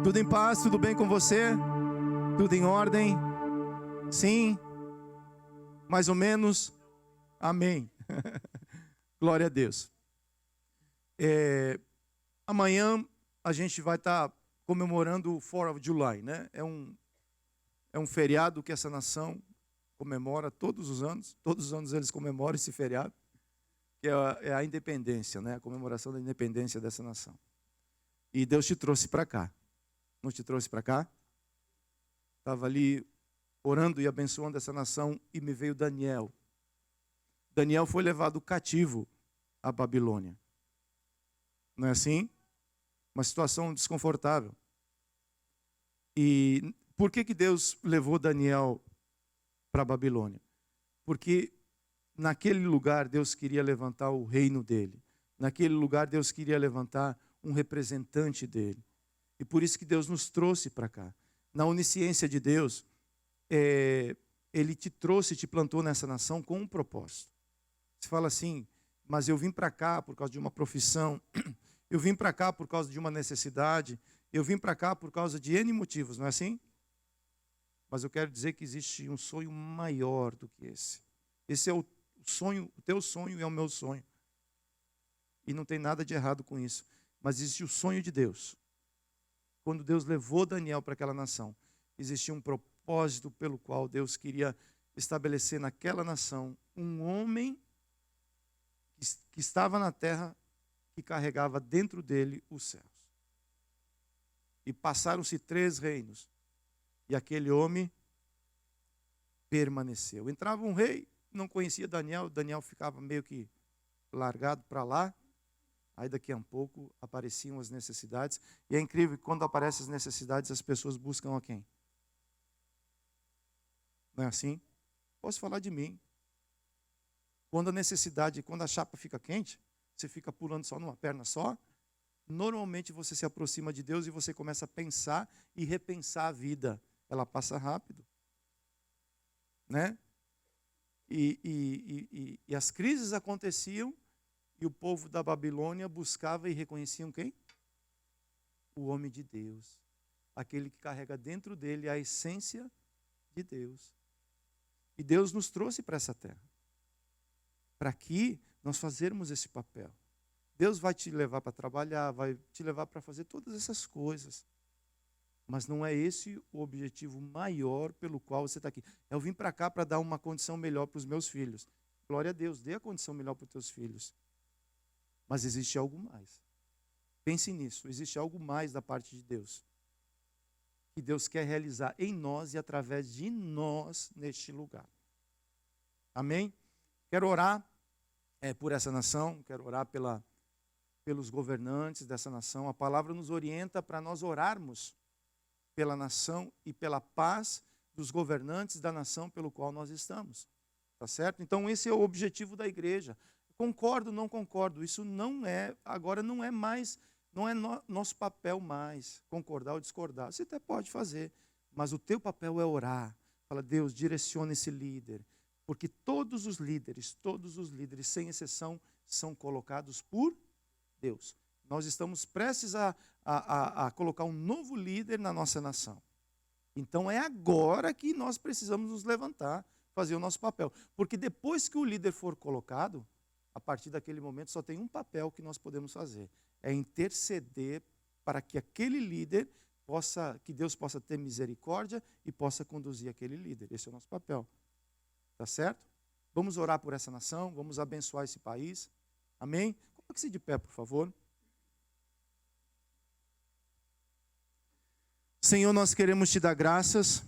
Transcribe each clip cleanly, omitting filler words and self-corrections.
Tudo em paz, tudo bem com você? Tudo em ordem? Sim? Mais ou menos? Amém. Glória a Deus. Amanhã a gente vai estar comemorando o 4th of July, né? É um feriado que essa nação comemora todos os anos. Todos os anos eles comemoram esse feriado, que é a independência, né? A comemoração da independência dessa nação. E Deus te trouxe para cá. Não te trouxe para cá? Estava ali orando e abençoando essa nação e me veio Daniel. Daniel foi levado cativo à Babilônia. Não é assim? Uma situação desconfortável. E por que Deus levou Daniel para a Babilônia? Porque naquele lugar Deus queria levantar o reino dele. Naquele lugar Deus queria levantar um representante dele. E por isso que Deus nos trouxe para cá. Na onisciência de Deus, Ele te trouxe, te plantou nessa nação com um propósito. Você fala assim, mas eu vim para cá por causa de uma profissão, eu vim para cá por causa de uma necessidade, eu vim para cá por causa de N motivos, não é assim? Mas eu quero dizer que existe um sonho maior do que esse. Esse é o sonho, o teu sonho é o meu sonho. E não tem nada de errado com isso. Mas existe o sonho de Deus. Quando Deus levou Daniel para aquela nação, existia um propósito pelo qual Deus queria estabelecer naquela nação um homem que estava na terra, que carregava dentro dele os céus. E passaram-se 3 reinos. E aquele homem permaneceu. Entrava um rei, não conhecia Daniel, Daniel ficava meio que largado para lá. Aí daqui a um pouco apareciam as necessidades. E é incrível que quando aparecem as necessidades, as pessoas buscam a quem? Não é assim? Posso falar de mim. Quando a necessidade, quando a chapa fica quente, você fica pulando só numa perna só. Normalmente você se aproxima de Deus e você começa a pensar e repensar a vida. Ela passa rápido. Né? E as crises aconteciam. E o povo da Babilônia buscava e reconheciam quem? O homem de Deus. Aquele que carrega dentro dele a essência de Deus. E Deus nos trouxe para essa terra. Para que nós fazermos esse papel. Deus vai te levar para trabalhar, vai te levar para fazer todas essas coisas. Mas não é esse o objetivo maior pelo qual você está aqui. Eu vim para cá para dar uma condição melhor para os meus filhos. Glória a Deus, dê a condição melhor para os teus filhos. Mas existe algo mais. Pense nisso, existe algo mais da parte de Deus. Que Deus quer realizar em nós e através de nós neste lugar. Amém? Quero orar por essa nação, quero orar pelos governantes dessa nação. A palavra nos orienta para nós orarmos pela nação e pela paz dos governantes da nação pelo qual nós estamos. Tá certo? Então esse é o objetivo da igreja. Concordo, não concordo, isso agora não é mais, não é nosso papel mais, concordar ou discordar. Você até pode fazer, mas o teu papel é orar. Fala, Deus, direciona esse líder, porque todos os líderes, sem exceção, são colocados por Deus. Nós estamos prestes a colocar um novo líder na nossa nação. Então é agora que nós precisamos nos levantar, fazer o nosso papel. Porque depois que o líder for colocado, a partir daquele momento só tem um papel que nós podemos fazer. É interceder para que aquele líder que Deus possa ter misericórdia e possa conduzir aquele líder. Esse é o nosso papel. Tá certo? Vamos orar por essa nação, vamos abençoar esse país. Amém? Coloque-se de pé, por favor. Senhor, nós queremos te dar graças,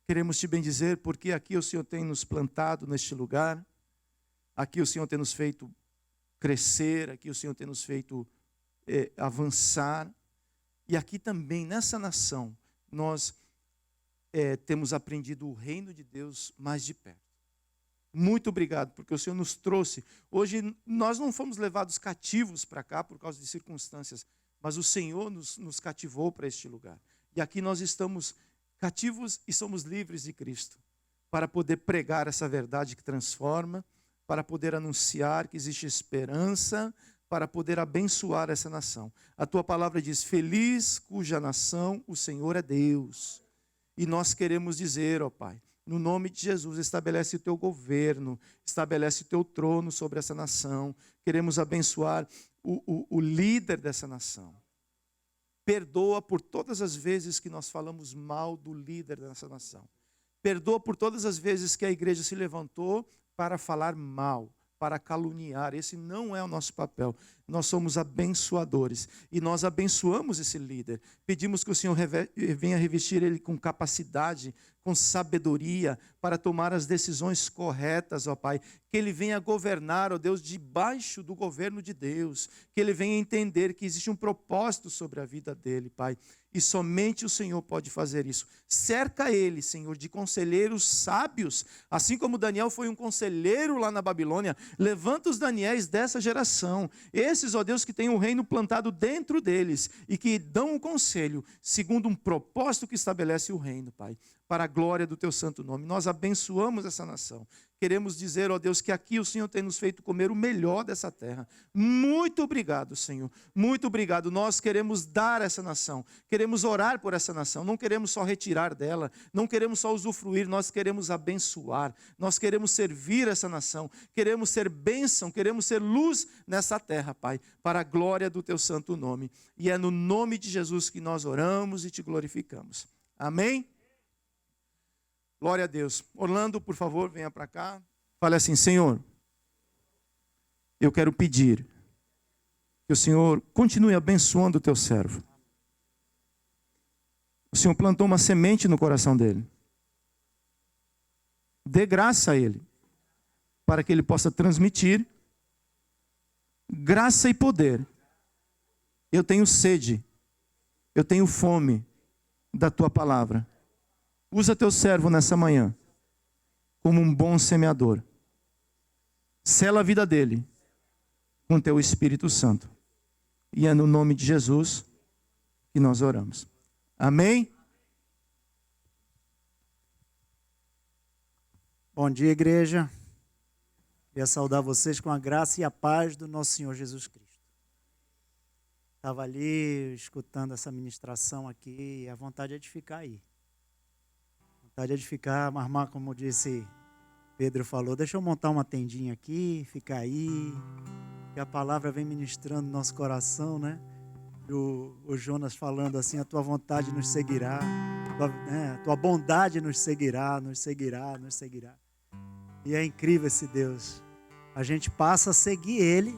queremos te bendizer, porque aqui o Senhor tem nos plantado neste lugar. Aqui o Senhor tem nos feito crescer, aqui o Senhor tem nos feito avançar. E aqui também, nessa nação, nós temos aprendido o reino de Deus mais de perto. Muito obrigado, porque o Senhor nos trouxe. Hoje nós não fomos levados cativos para cá por causa de circunstâncias, mas o Senhor nos cativou para este lugar. E aqui nós estamos cativos e somos livres de Cristo, para poder pregar essa verdade que transforma, para poder anunciar que existe esperança, para poder abençoar essa nação. A tua palavra diz: feliz cuja nação o Senhor é Deus. E nós queremos dizer, ó Pai, no nome de Jesus, estabelece o teu governo, estabelece o teu trono sobre essa nação. Queremos abençoar o líder dessa nação. Perdoa por todas as vezes que nós falamos mal do líder dessa nação. Perdoa por todas as vezes que a igreja se levantou para falar mal, para caluniar. Esse não é o nosso papel. Nós somos abençoadores e nós abençoamos esse líder. Pedimos que o Senhor venha revestir ele com capacidade, com sabedoria para tomar as decisões corretas, ó Pai. Que ele venha governar, ó Deus, debaixo do governo de Deus. Que ele venha entender que existe um propósito sobre a vida dele, Pai. E somente o Senhor pode fazer isso. Cerca ele, Senhor, de conselheiros sábios, assim como Daniel foi um conselheiro lá na Babilônia. Levanta os Daniéis dessa geração. Esses, ó Deus, que têm o reino plantado dentro deles e que dão um conselho segundo um propósito que estabelece o reino, Pai, para a glória do teu santo nome. Nós abençoamos essa nação. Queremos dizer, ó Deus, que aqui o Senhor tem nos feito comer o melhor dessa terra. Muito obrigado, Senhor. Muito obrigado. Nós queremos dar a essa nação. Queremos orar por essa nação. Não queremos só retirar dela. Não queremos só usufruir. Nós queremos abençoar. Nós queremos servir essa nação. Queremos ser bênção. Queremos ser luz nessa terra, Pai, para a glória do teu santo nome. E é no nome de Jesus que nós oramos e te glorificamos. Amém? Glória a Deus. Orlando, por favor, venha para cá. Fale assim: Senhor, eu quero pedir que o Senhor continue abençoando o teu servo. O Senhor plantou uma semente no coração dele. Dê graça a ele, para que ele possa transmitir graça e poder. Eu tenho sede, eu tenho fome da tua palavra. Usa teu servo nessa manhã como um bom semeador. Sela a vida dele com teu Espírito Santo. E é no nome de Jesus que nós oramos. Amém? Bom dia, igreja. Queria saudar vocês com a graça e a paz do nosso Senhor Jesus Cristo. Estava ali escutando essa ministração aqui e a vontade é de ficar aí. Vontade é de ficar, mas como disse Pedro falou, deixa eu montar uma tendinha aqui, ficar aí, que a palavra vem ministrando no nosso coração, né? O Jonas falando assim: a tua vontade nos seguirá, a tua bondade nos seguirá, nos seguirá, nos seguirá. E é incrível esse Deus. A gente passa a seguir Ele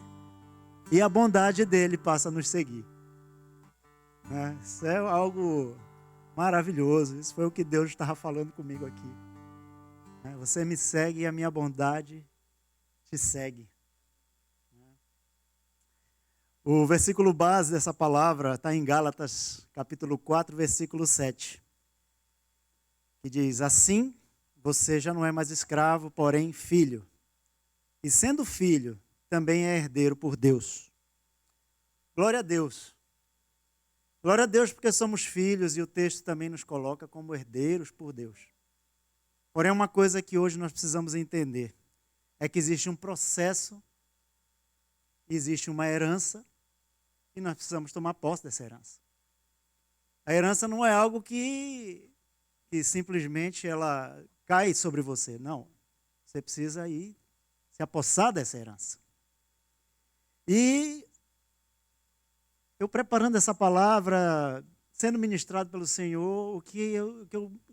e a bondade dEle passa a nos seguir. Isso é algo maravilhoso. Isso foi o que Deus estava falando comigo aqui. Você me segue e a minha bondade te segue. O versículo base dessa palavra está em Gálatas, capítulo 4, versículo 7. Que diz: assim, você já não é mais escravo, porém filho. E sendo filho, também é herdeiro por Deus. Glória a Deus. Glória a Deus porque somos filhos e o texto também nos coloca como herdeiros por Deus. Porém, uma coisa que hoje nós precisamos entender é que existe um processo, existe uma herança e nós precisamos tomar posse dessa herança. A herança não é algo que simplesmente ela cai sobre você. Não. Você precisa ir se apossar dessa herança. E eu preparando essa palavra, sendo ministrado pelo Senhor, o que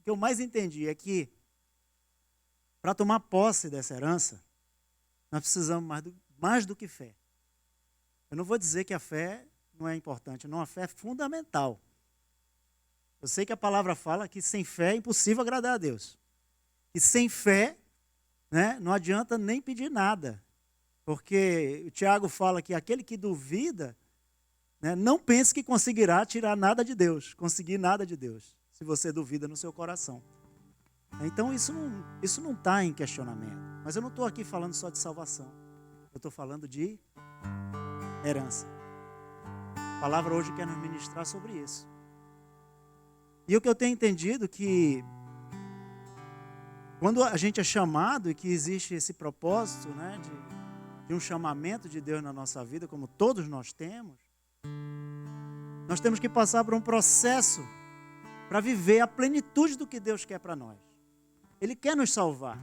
eu mais entendi é que para tomar posse dessa herança, nós precisamos mais do que fé. Eu não vou dizer que a fé não é importante, não, a fé é fundamental. Eu sei que a palavra fala que sem fé é impossível agradar a Deus. E sem fé, não adianta nem pedir nada. Porque o Tiago fala que aquele que duvida, não pense que conseguirá tirar nada de Deus, conseguir nada de Deus, se você duvida no seu coração. Então isso não está em questionamento. Mas eu não estou aqui falando só de salvação. Eu estou falando de herança. A palavra hoje quer nos ministrar sobre isso. E o que eu tenho entendido é que quando a gente é chamado e que existe esse propósito, de de um chamamento de Deus na nossa vida, como todos nós temos que passar por um processo para viver a plenitude do que Deus quer para nós. Ele quer nos salvar.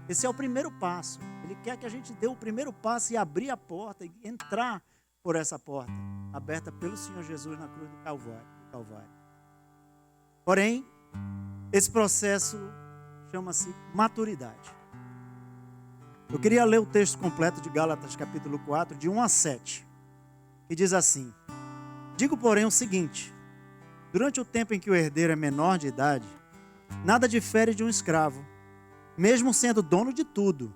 Esse é o primeiro passo. Ele quer que a gente dê o primeiro passo e abrir a porta e entrar por essa porta, aberta pelo Senhor Jesus na cruz do Calvário. Porém, esse processo chama-se maturidade. Eu queria ler o texto completo de Gálatas capítulo 4, de 1 a 7, que diz assim: digo, porém, o seguinte: durante o tempo em que o herdeiro é menor de idade, nada difere de um escravo, mesmo sendo dono de tudo,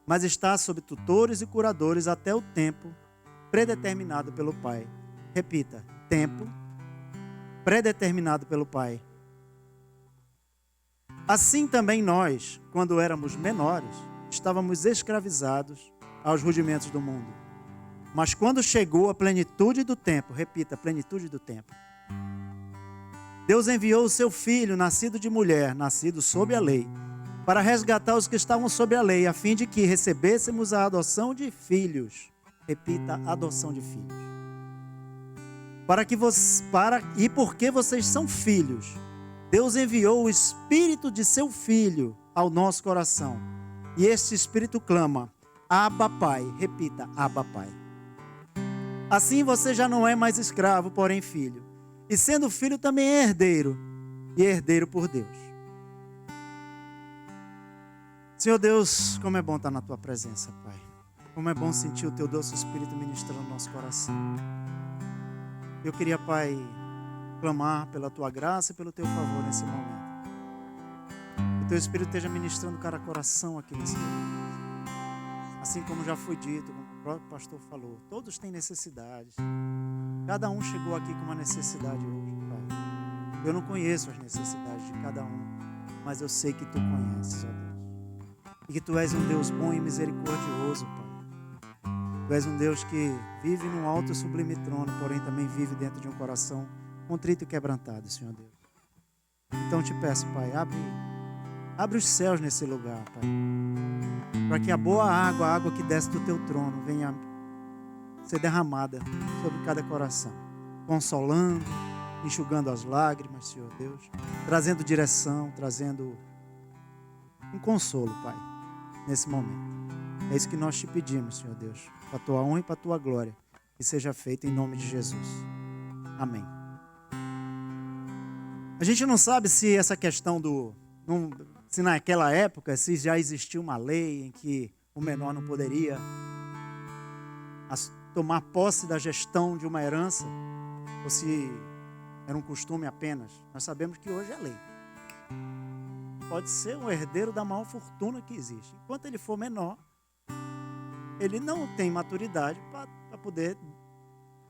mas está sob tutores e curadores até o tempo predeterminado pelo Pai. Repita: tempo predeterminado pelo Pai. Assim também nós, quando éramos menores, estávamos escravizados aos rudimentos do mundo. Mas quando chegou a plenitude do tempo, repita, plenitude do tempo, Deus enviou o seu Filho, nascido de mulher, nascido sob a lei, para resgatar os que estavam sob a lei, a fim de que recebêssemos a adoção de filhos. Repita, adoção de filhos. E porque vocês são filhos, Deus enviou o Espírito de seu Filho ao nosso coração. E este Espírito clama: Abba, Pai. Repita, Abba, Pai. Assim você já não é mais escravo, porém filho. E sendo filho também é herdeiro, e herdeiro por Deus. Senhor Deus, como é bom estar na Tua presença, Pai. Como é bom sentir o Teu doce Espírito ministrando no nosso coração. Eu queria, Pai, clamar pela Tua graça e pelo Teu favor nesse momento. Que o Teu Espírito esteja ministrando cada coração aqui nesse momento. Assim como já foi dito, como o próprio pastor falou, todos têm necessidades. Cada um chegou aqui com uma necessidade hoje, Pai. Eu não conheço as necessidades de cada um, mas eu sei que Tu conheces, ó Deus. E que Tu és um Deus bom e misericordioso, Pai. Tu és um Deus que vive num alto e sublime trono, porém também vive dentro de um coração contrito e quebrantado, Senhor Deus. Então te peço, Pai, abre os céus nesse lugar, Pai, para que a boa água, a água que desce do Teu trono, venha ser derramada sobre cada coração, consolando, enxugando as lágrimas, Senhor Deus, trazendo direção, trazendo um consolo, Pai, nesse momento. É isso que nós te pedimos, Senhor Deus, para a Tua honra e para a Tua glória, que seja feito em nome de Jesus. Amém. A gente não sabe se essa questão se naquela época, se já existia uma lei em que o menor não poderia tomar posse da gestão de uma herança, ou se era um costume apenas. Nós sabemos que hoje é lei. Pode ser um herdeiro da maior fortuna que existe. Enquanto ele for menor, ele não tem maturidade para poder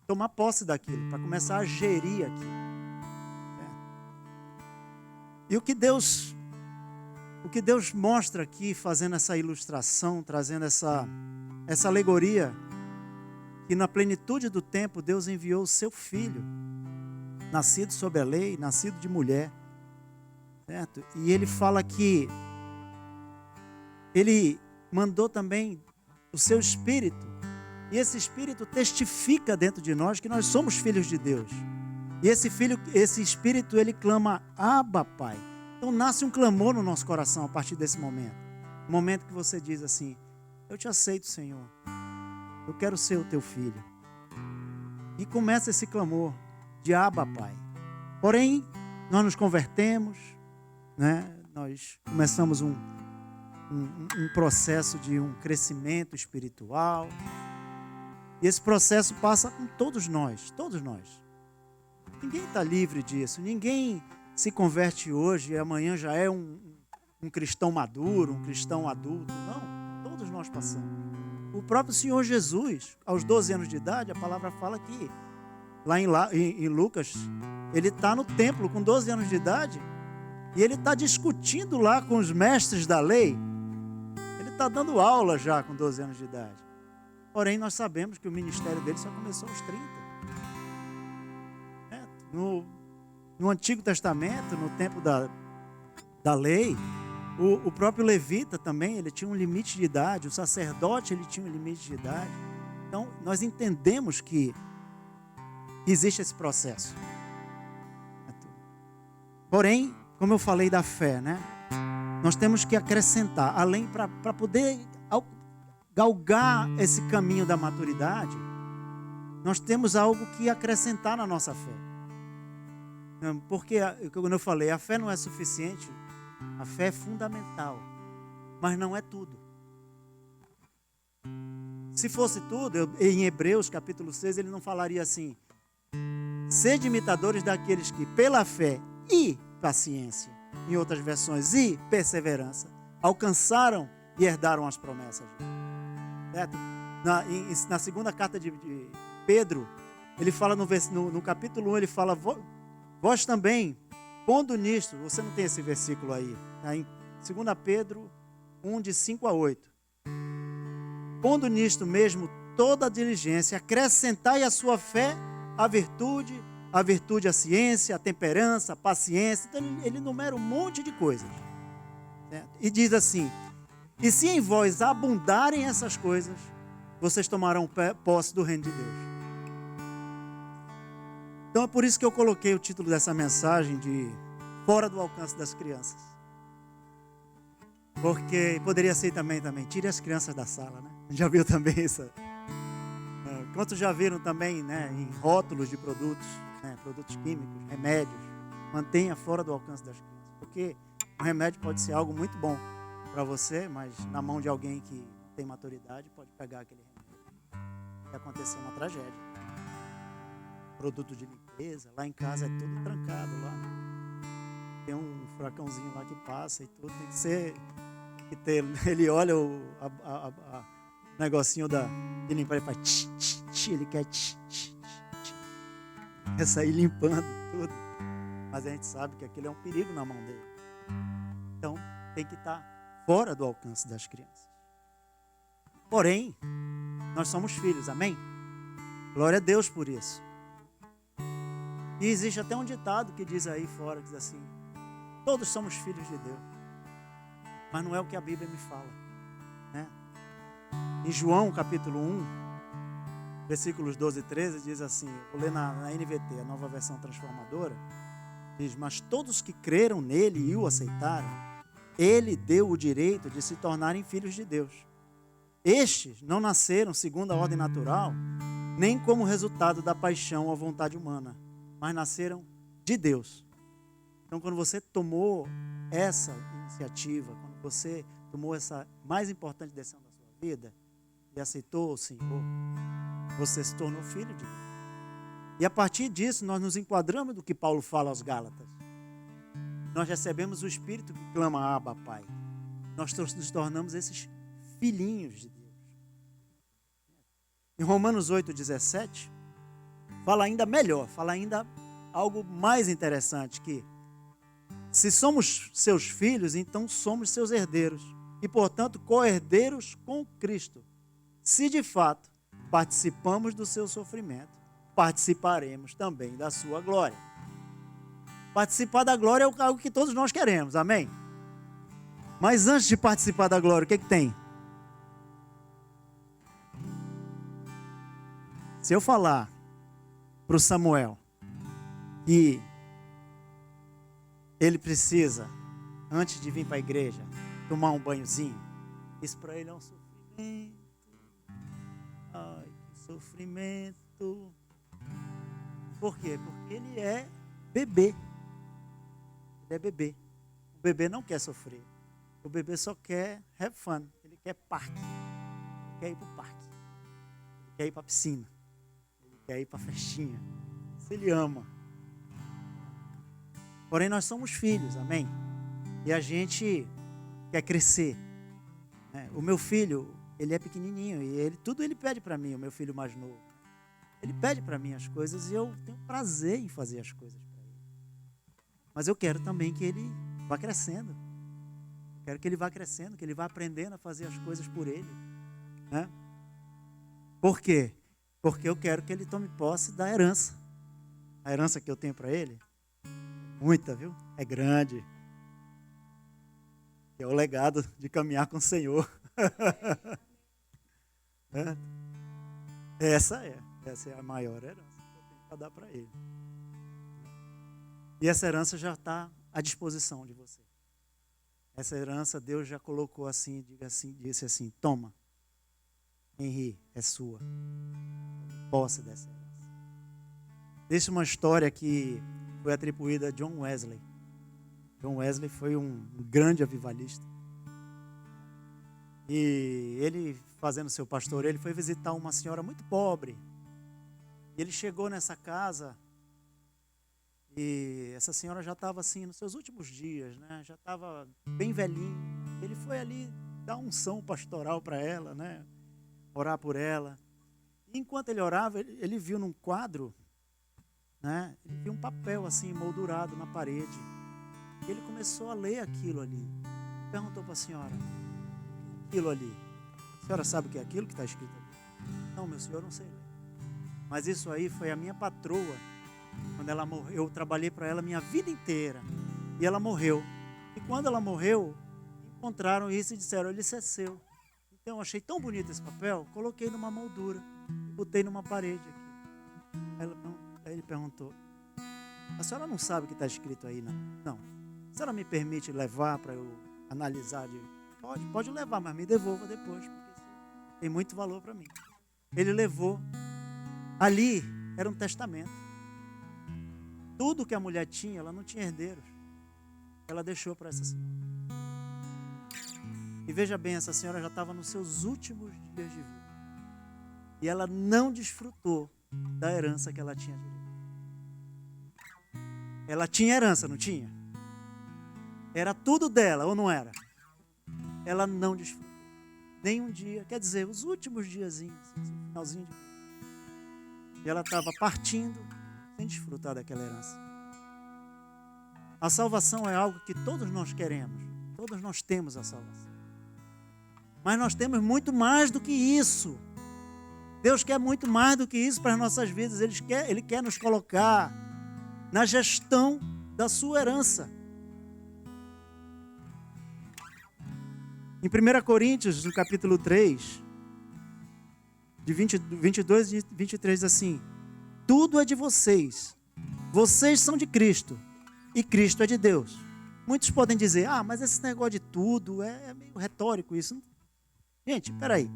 tomar posse daquilo, para começar a gerir aquilo. E o que Deus mostra aqui, fazendo essa ilustração, trazendo essa alegoria, que na plenitude do tempo Deus enviou o seu Filho, nascido sob a lei, nascido de mulher, certo? E ele fala que ele mandou também o seu Espírito, e esse Espírito testifica dentro de nós que nós somos filhos de Deus. E esse Espírito, ele clama: Abba, Pai. Então nasce um clamor no nosso coração a partir desse momento. O momento que você diz assim: eu te aceito, Senhor. Eu quero ser o teu filho. E começa esse clamor de Abba, Pai. Porém, nós nos convertemos, né? Nós começamos um processo de um crescimento espiritual. E esse processo passa com todos nós, todos nós. Ninguém está livre disso. Ninguém se converte hoje e amanhã já é um cristão maduro, um cristão adulto. Não, todos nós passamos. O próprio Senhor Jesus, aos 12 anos de idade, a palavra fala que, lá em Lucas, ele está no templo com 12 anos de idade e ele está discutindo lá com os mestres da lei. Ele está dando aula já com 12 anos de idade. Porém, nós sabemos que o ministério dele só começou aos 30. No Antigo Testamento, no tempo da lei, O próprio levita também, ele tinha um limite de idade, o sacerdote, ele tinha um limite de idade. Então, nós entendemos que existe esse processo. Porém, como eu falei da fé, né? Nós temos que acrescentar, além para poder galgar esse caminho da maturidade, nós temos algo que acrescentar na nossa fé. Porque, como eu falei, a fé não é suficiente, a fé é fundamental, mas não é tudo. Se fosse tudo, em Hebreus capítulo 6, ele não falaria assim: sede imitadores daqueles que, pela fé e paciência, em outras versões, e perseverança, alcançaram e herdaram as promessas. Certo? Na segunda carta de Pedro, ele fala no capítulo 1, ele fala: vós também, pondo nisto, você não tem esse versículo aí, tá? Em 2 Pedro 1, de 5 a 8. Pondo nisto mesmo toda a diligência, acrescentai à sua fé a virtude a ciência, a temperança, a paciência. Então ele enumera um monte de coisas. Certo? E diz assim: e se em vós abundarem essas coisas, vocês tomarão posse do reino de Deus. Então é por isso que eu coloquei o título dessa mensagem de Fora do Alcance das Crianças. Porque poderia ser também, tire as crianças da sala, né? Já viu também isso? Quantos já viram também, né, em rótulos de produtos, né, produtos químicos, remédios, mantenha fora do alcance das crianças. Porque o remédio pode ser algo muito bom para você, mas na mão de alguém que tem maturidade pode pegar aquele remédio e acontecer uma tragédia. Produto de limpeza, lá em casa é tudo trancado lá. Tem um furacãozinho lá que passa e tudo, tem que ser, ele olha o negocinho de limpar, ele faz ele quer quer sair limpando tudo, mas a gente sabe que aquilo é um perigo na mão dele. Então tem que estar fora do alcance das crianças. Porém, nós somos filhos, amém? Glória a Deus por isso. E existe até um ditado que diz aí fora, que diz assim: todos somos filhos de Deus. Mas não é o que a Bíblia me fala, né? Em João capítulo 1, versículos 12 e 13, diz assim, vou ler na NVT, a nova versão transformadora, diz: mas todos que creram nele e o aceitaram, ele deu o direito de se tornarem filhos de Deus. Estes não nasceram segundo a ordem natural, nem como resultado da paixão ou vontade humana, mas nasceram de Deus. Então, quando você tomou essa iniciativa, quando você tomou essa mais importante decisão da sua vida e aceitou o Senhor, você se tornou filho de Deus. E a partir disso, nós nos enquadramos do que Paulo fala aos Gálatas. Nós recebemos o Espírito que clama: Abba, Pai. Nós nos tornamos esses filhinhos de Deus. Em Romanos 8,17, fala ainda melhor, fala ainda algo mais interessante, que se somos seus filhos, então somos seus herdeiros e, portanto, co-herdeiros com Cristo. Se de fato participamos do seu sofrimento, participaremos também da sua glória. Participar da glória é algo que todos nós queremos, amém? Mas antes de participar da glória, o que tem? Se eu falar para o Samuel que ele precisa, antes de vir para a igreja, tomar um banhozinho, isso para ele é um sofrimento. Ai, que sofrimento. Por quê? Porque ele é bebê. Ele é bebê. O bebê não quer sofrer. O bebê só quer have fun. Ele quer parque. Ele quer ir para o parque. Ele quer ir para a piscina. Ele quer ir para a festinha. Isso ele ama. Porém, nós somos filhos, amém? E a gente quer crescer. O meu filho, ele é pequenininho e tudo ele pede para mim, o meu filho mais novo. Ele pede para mim as coisas e eu tenho prazer em fazer as coisas para ele. Mas eu quero também que ele vá crescendo. Eu quero que ele vá crescendo, que ele vá aprendendo a fazer as coisas por ele. Né? Por quê? Porque eu quero que ele tome posse da herança. A herança que eu tenho para ele, muita, viu? É grande. que é o legado de caminhar com o Senhor. Essa é a maior herança que eu tenho para dar para ele. E essa herança já está à disposição de você. Essa herança Deus já colocou assim, disse assim, toma, Henri, é sua. Posse dessa herança. Deixa uma história que foi atribuída a John Wesley. John Wesley foi um grande avivalista. E ele, fazendo seu pastoreio, ele foi visitar uma senhora muito pobre. E ele chegou nessa casa e essa senhora já estava assim nos seus últimos dias, né? Já estava bem velhinha. Ele foi ali dar unção pastoral para ela, né? Orar por ela. E enquanto ele orava, ele viu num quadro, né? Ele viu um papel assim moldurado na parede. E ele começou a ler aquilo ali. Perguntou para a senhora: aquilo ali, a senhora sabe o que é aquilo que está escrito ali? Não, meu senhor, não sei ler. Mas isso aí foi a minha patroa. Quando ela morreu, eu trabalhei para ela minha vida inteira. E ela morreu. E quando ela morreu, encontraram isso e disseram: isso é seu. Então eu achei tão bonito esse papel, coloquei numa moldura e botei numa parede aqui. Aí ele perguntou: a senhora não sabe o que está escrito aí, não? Não. A senhora me permite levar para eu analisar? Pode levar, mas me devolva depois, porque isso tem muito valor para mim. Ele levou. Ali era um testamento. Tudo que a mulher tinha, ela não tinha herdeiros. Ela deixou para essa senhora. E veja bem, essa senhora já estava nos seus últimos dias de vida. E ela não desfrutou da herança que ela tinha direito. Ela tinha herança, não tinha? Era tudo dela, ou não era? Ela não desfrutou. Nem um dia, quer dizer, os últimos diazinhos, assim, finalzinho de vida. E ela estava partindo sem desfrutar daquela herança. A salvação é algo que todos nós queremos. Todos nós temos a salvação. Mas nós temos muito mais do que isso. Deus quer muito mais do que isso para as nossas vidas. Ele quer nos colocar na gestão da sua herança. Em 1 Coríntios, no capítulo 3, de 22 e 23, assim: tudo é de vocês. Vocês são de Cristo. E Cristo é de Deus. Muitos podem dizer: mas esse negócio de tudo é meio retórico isso. Gente, peraí.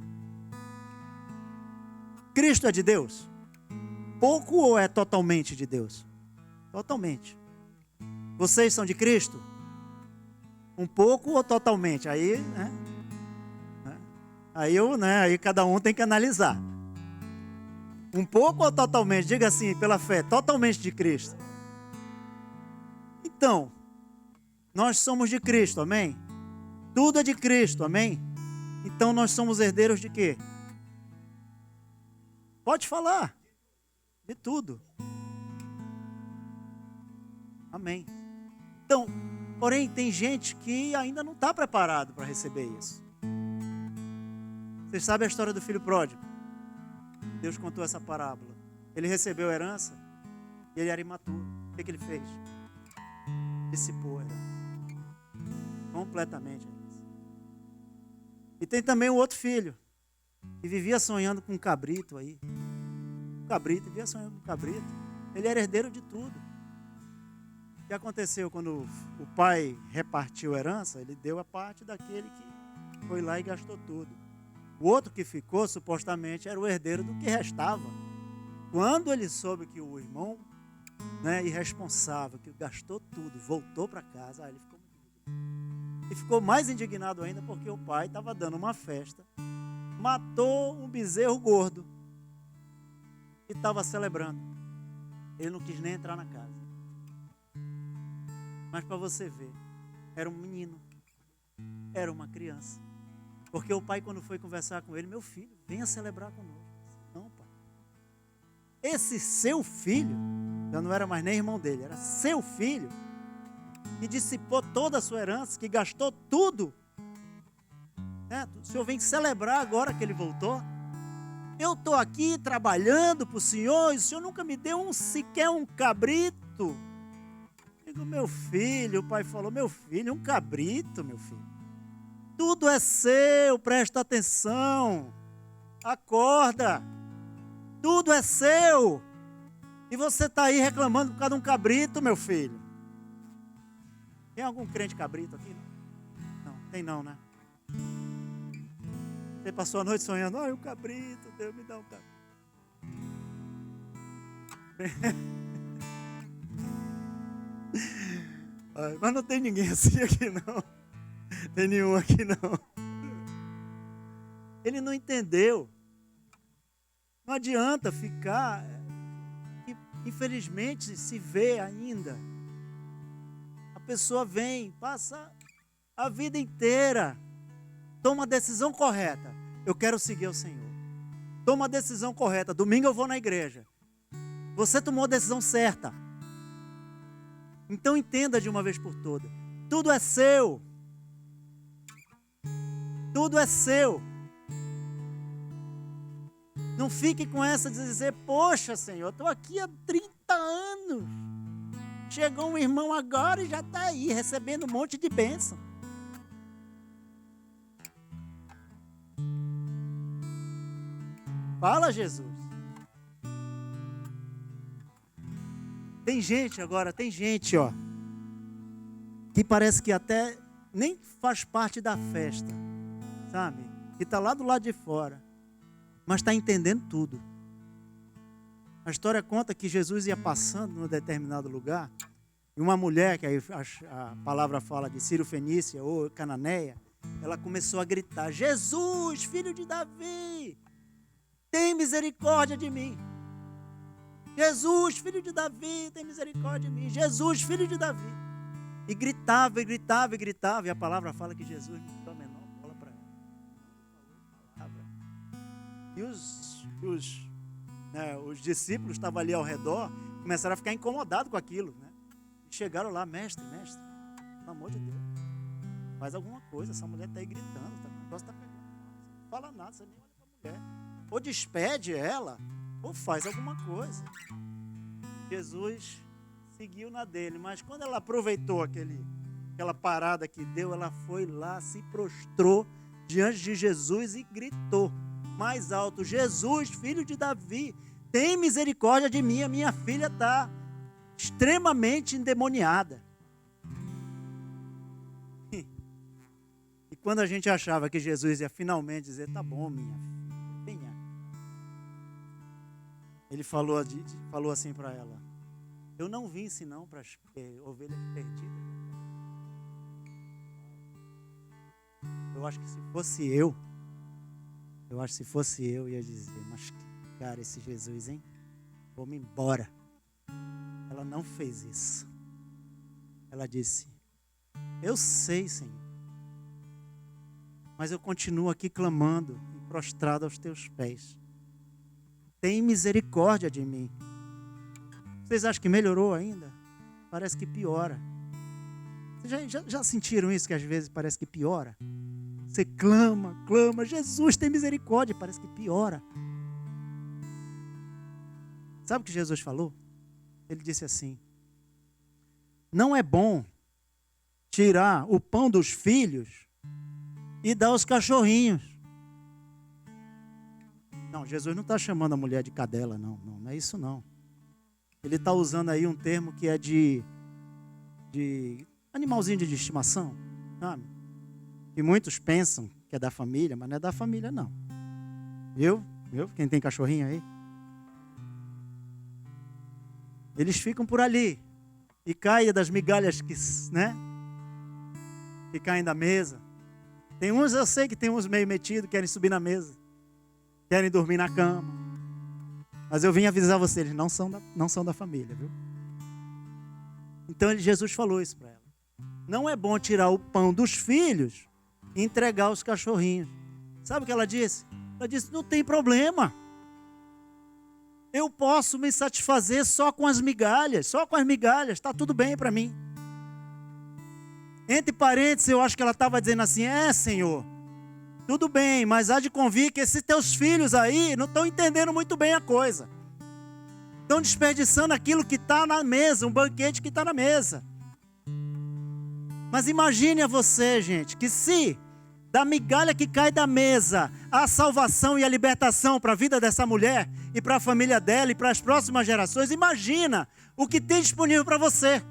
Cristo é de Deus? Pouco ou é totalmente de Deus? Totalmente. Vocês são de Cristo? Um pouco ou totalmente? Aí, né? Aí cada um tem que analisar. Um pouco ou totalmente? Diga assim, pela fé, totalmente de Cristo. Então, nós somos de Cristo, amém? Tudo é de Cristo, amém? Então nós somos herdeiros de quê? Pode falar. De tudo. Amém. Então, porém, tem gente que ainda não está preparado para receber isso. Vocês sabem a história do filho pródigo? Deus contou essa parábola. Ele recebeu a herança e ele era imaturo. O que ele fez? Dissipou a herança. Completamente a herança. E tem também o outro filho, que vivia sonhando com um cabrito aí. Vivia sonhando com um cabrito. Ele era herdeiro de tudo. O que aconteceu quando o pai repartiu a herança? Ele deu a parte daquele que foi lá e gastou tudo. O outro que ficou, supostamente, era o herdeiro do que restava. Quando ele soube que o irmão, irresponsável, que gastou tudo, voltou para casa, aí ele ficou muito indignado. E ficou mais indignado ainda porque o pai estava dando uma festa, matou um bezerro gordo e estava celebrando. Ele não quis nem entrar na casa. Mas para você ver, era um menino, era uma criança. Porque o pai, quando foi conversar com ele: meu filho, venha celebrar conosco. Não, pai. Esse seu filho, já não era mais nem irmão dele, era seu filho, que dissipou toda a sua herança, que gastou tudo. O senhor vem celebrar agora que ele voltou? Eu estou aqui trabalhando para o senhor e o senhor nunca me deu sequer um cabrito. Digo: meu filho, o pai falou: meu filho, um cabrito, meu filho. Tudo é seu, presta atenção. Acorda. Tudo é seu. E você está aí reclamando por causa de um cabrito, meu filho. Tem algum crente cabrito aqui? Não, tem não, né? Você passou a noite sonhando, o cabrito, Deus me dá um cabrito. Mas não tem ninguém assim aqui não. Tem nenhum aqui não. Ele não entendeu. Não adianta ficar. Infelizmente se vê ainda. A pessoa vem, passa a vida inteira. Toma a decisão correta. Eu quero seguir o Senhor. Toma a decisão correta. Domingo eu vou na igreja. Você tomou a decisão certa. Então entenda de uma vez por todas. Tudo é seu. Tudo é seu. Não fique com essa de dizer, poxa, Senhor, eu estou aqui há 30 anos. Chegou um irmão agora e já está aí, recebendo um monte de bênção. Fala, Jesus. Tem gente, ó, que parece que até nem faz parte da festa, sabe? Que está lá do lado de fora, mas está entendendo tudo. A história conta que Jesus ia passando num determinado lugar, e uma mulher, que aí a palavra fala de Sírio-Fenícia ou Cananeia, ela começou a gritar, Jesus, filho de Davi, tem misericórdia de mim. Jesus, filho de Davi, tem misericórdia de mim. Jesus, filho de Davi. E gritava, e gritava, e gritava. E a palavra fala que Jesus não deu a menor bola para ela. E os discípulos estavam ali ao redor, começaram a ficar incomodados com aquilo, né? E chegaram lá, mestre, pelo amor de Deus, faz alguma coisa, essa mulher está aí gritando, o negócio está pegando. Você não fala nada, você nem olha para a mulher. Ou despede ela, ou faz alguma coisa. Jesus seguiu na dele, mas quando ela aproveitou aquela parada que deu, ela foi lá, se prostrou diante de Jesus e gritou mais alto, Jesus, filho de Davi, tem misericórdia de mim, a minha filha está extremamente endemoniada. E quando a gente achava que Jesus ia finalmente dizer, tá bom, minha filha, venha. Ele falou assim para ela, eu não vim senão para as ovelhas perdidas. Eu acho que se fosse eu, ia dizer, mas cara, esse Jesus, hein? Vamos embora. Ela não fez isso. Ela disse, eu sei, Senhor, mas eu continuo aqui clamando e prostrado aos teus pés. Tem misericórdia de mim. Vocês acham que melhorou ainda? Parece que piora. Vocês já sentiram isso, que às vezes parece que piora? Você clama, Jesus tem misericórdia, parece que piora. Sabe o que Jesus falou? Ele disse assim, não é bom tirar o pão dos filhos e dar aos cachorrinhos. Não, Jesus não está chamando a mulher de cadela, não é isso não. Ele está usando aí um termo que é de animalzinho de estimação, sabe? Que muitos pensam que é da família, mas não é da família não. Viu? Quem tem cachorrinho aí? Eles ficam por ali e caem das migalhas que caem da mesa. Tem uns, eu sei que tem uns meio metidos, querem subir na mesa, querem dormir na cama. Mas eu vim avisar vocês, eles não são da família, viu? Então Jesus falou isso para ela. Não é bom tirar o pão dos filhos e entregar aos cachorrinhos. Sabe o que ela disse? Ela disse, não tem problema. Eu posso me satisfazer só com as migalhas, está tudo bem para mim. Entre parênteses, eu acho que ela estava dizendo assim, Senhor, tudo bem, mas há de convir que esses teus filhos aí não estão entendendo muito bem a coisa. Estão desperdiçando aquilo que está na mesa, um banquete que está na mesa. Mas imagine a você, gente, que se da migalha que cai da mesa, a salvação e a libertação para a vida dessa mulher e para a família dela e para as próximas gerações, imagina o que tem disponível para você.